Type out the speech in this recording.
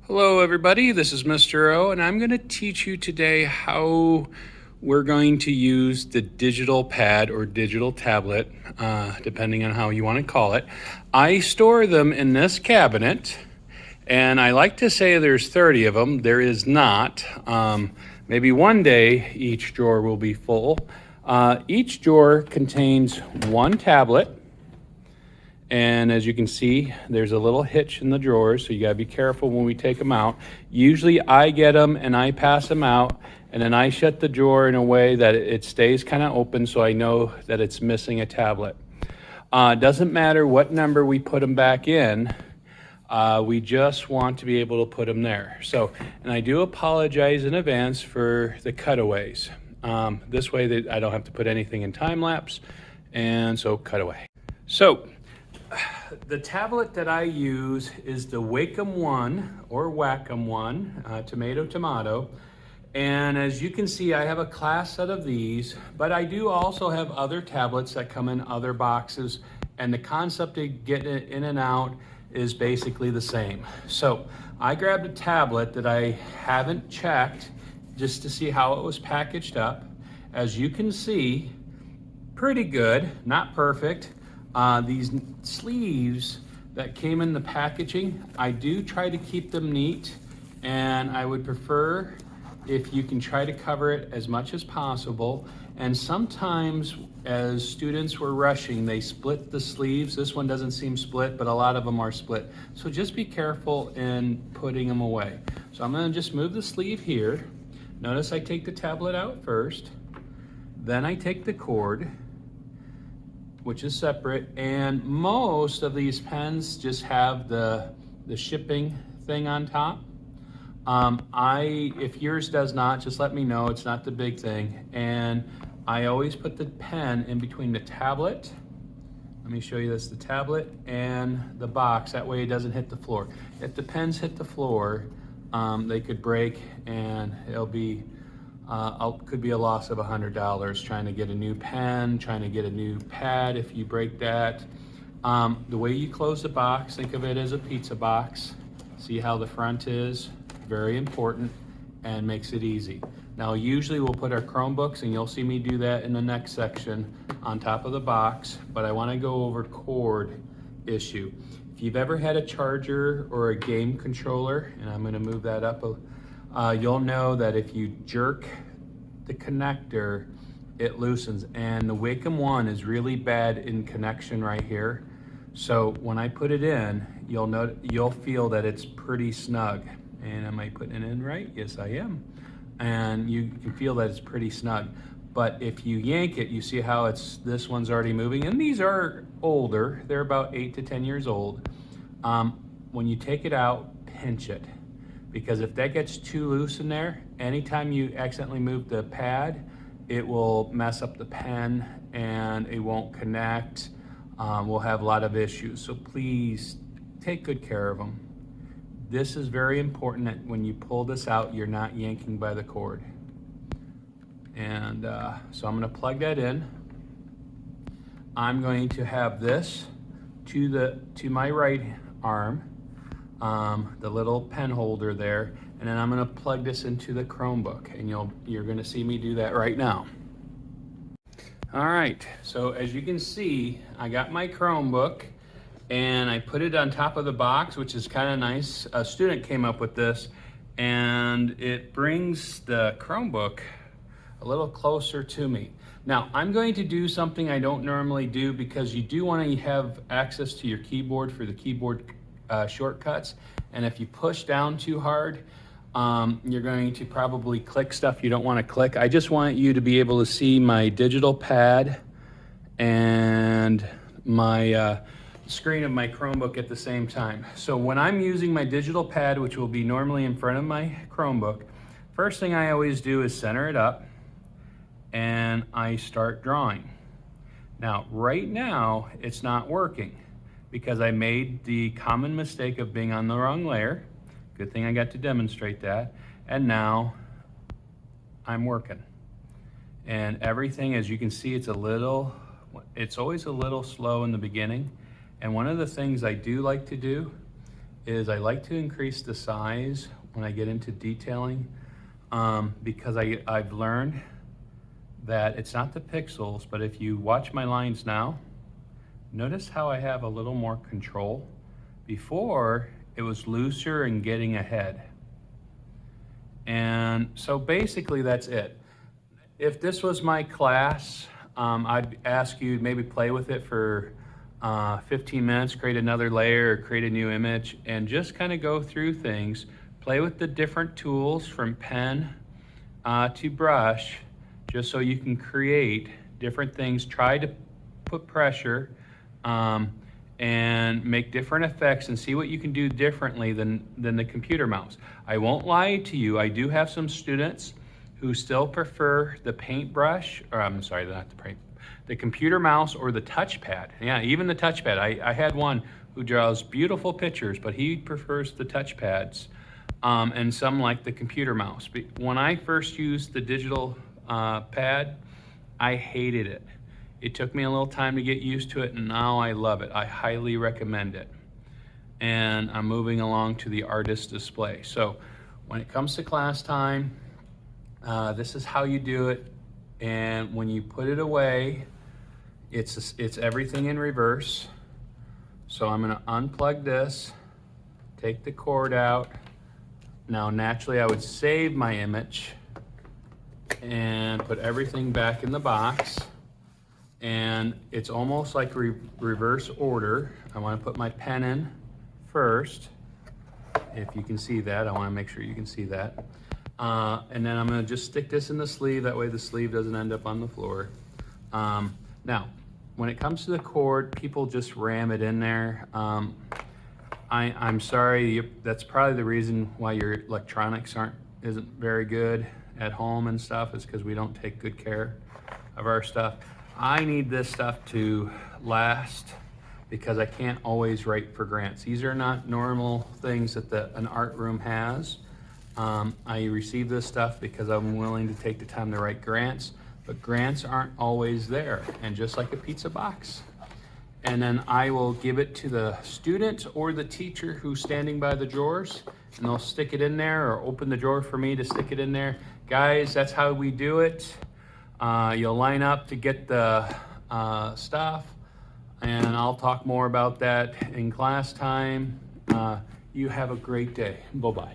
Hello everybody, this is Mr. O and I'm going to teach you today how we're going to use the digital pad or digital tablet, depending on how you want to call it. I store them in this cabinet and I like to say there's 30 of them. There is not. Maybe one day each drawer will be full. Each drawer contains one tablet. And as you can see, there's a little hitch in the drawers, so you gotta be careful when we take them out. Usually I get them and I pass them out, and then I shut the drawer in a way that it stays kind of open so I know that it's missing a tablet. Doesn't matter what number we put them back in, we just want to be able to put them there. So, and I do apologize in advance for the cutaways. This way that I don't have to put anything in time lapse, and so cutaway. So, the tablet that I use is the Wacom One or Wacom One, tomato. And as you can see, I have a class set of these, but I do also have other tablets that come in other boxes, and the concept of getting it in and out is basically the same. So I grabbed a tablet that I haven't checked just to see how it was packaged up. As you can see, pretty good, not perfect. These sleeves that came in the packaging, I do try to keep them neat, and I would prefer if you can try to cover it as much as possible. And sometimes as students were rushing, they split the sleeves. This one doesn't seem split, but a lot of them are split. So just be careful in putting them away. So I'm gonna just move the sleeve here. Notice I take the tablet out first, then I take the cord, which is separate, and most of these pens just have the shipping thing on top. If yours does not, just let me know, it's not the big thing. And I always put the pen in between the tablet, let me show you this, the tablet and the box, that way it doesn't hit the floor. If the pens hit the floor, they could break, and it'll be could be a loss of $100 trying to get a new pen, trying to get a new pad if you break that. The way you close the box, think of it as a pizza box. See how the front is? Very important, and makes it easy. Now usually we'll put our Chromebooks, and you'll see me do that in the next section, on top of the box, but I want to go over cord issue. If you've ever had a charger or a game controller, and I'm going to move that up, you'll know that if you jerk the connector, it loosens. And the Wacom One is really bad in connection right here. So when I put it in, you'll feel that it's pretty snug. And am I putting it in right? Yes, I am. And you can feel that it's pretty snug. But if you yank it, you see how this one's already moving. And these are older. They're about 8 to 10 years old. When you take it out, pinch it. Because if that gets too loose in there, anytime you accidentally move the pad, it will mess up the pen and it won't connect. We'll have a lot of issues. So please take good care of them. This is very important that when you pull this out, you're not yanking by the cord. And so I'm gonna plug that in. I'm going to have this to my right arm, the little pen holder there, and then I'm gonna plug this into the Chromebook, and you're gonna see me do that right now. All right, so as you can see, I got my Chromebook, and I put it on top of the box, which is kind of nice. A student came up with this, and it brings the Chromebook a little closer to me. Now, I'm going to do something I don't normally do, because you do want to have access to your keyboard for the keyboard shortcuts. And if you push down too hard, you're going to probably click stuff you don't want to click. I just want you to be able to see my digital pad and my screen of my Chromebook at the same time. So when I'm using my digital pad, which will be normally in front of my Chromebook, first thing I always do is center it up, and I start drawing. Now, right now, it's not working because I made the common mistake of being on the wrong layer. Good thing I got to demonstrate that. And now I'm working. And everything, as you can see, it's always a little slow in the beginning. And one of the things I do like to do is I like to increase the size when I get into detailing, because I've learned that it's not the pixels, but if you watch my lines now, notice how I have a little more control. Before, it was looser and getting ahead. And so basically that's it. If this was my class, I'd ask you to maybe play with it for 15 minutes, create another layer or create a new image, and just kind of go through things. Play with the different tools from pen to brush, just so you can create different things. Try to put pressure and make different effects and see what you can do differently than the computer mouse. I won't lie to you, I do have some students who still prefer the paintbrush, or I'm sorry, not the computer mouse or the touchpad. Yeah, even the touchpad. I had one who draws beautiful pictures, but he prefers the touchpads, and some like the computer mouse. When I first used the digital pad, I hated it. It took me a little time to get used to it, and now I love it. I highly recommend it. And I'm moving along to the artist display. So when it comes to class time, this is how you do it. And when you put it away, it's everything in reverse. So I'm gonna unplug this, take the cord out. Now naturally I would save my image and put everything back in the box. And it's almost like reverse order. I want to put my pen in first. If you can see that, I want to make sure you can see that. And then I'm going to just stick this in the sleeve. That way the sleeve doesn't end up on the floor. Now, when it comes to the cord, people just ram it in there. I'm sorry, that's probably the reason why your electronics isn't very good at home and stuff, is because we don't take good care of our stuff. I need this stuff to last because I can't always write for grants. These are not normal things that an art room has. I receive this stuff because I'm willing to take the time to write grants, but grants aren't always there, and just like a pizza box. And then I will give it to the student or the teacher who's standing by the drawers, and they'll stick it in there or open the drawer for me to stick it in there. Guys, that's how we do it. You'll line up to get the stuff, and I'll talk more about that in class time. You have a great day. Bye-bye.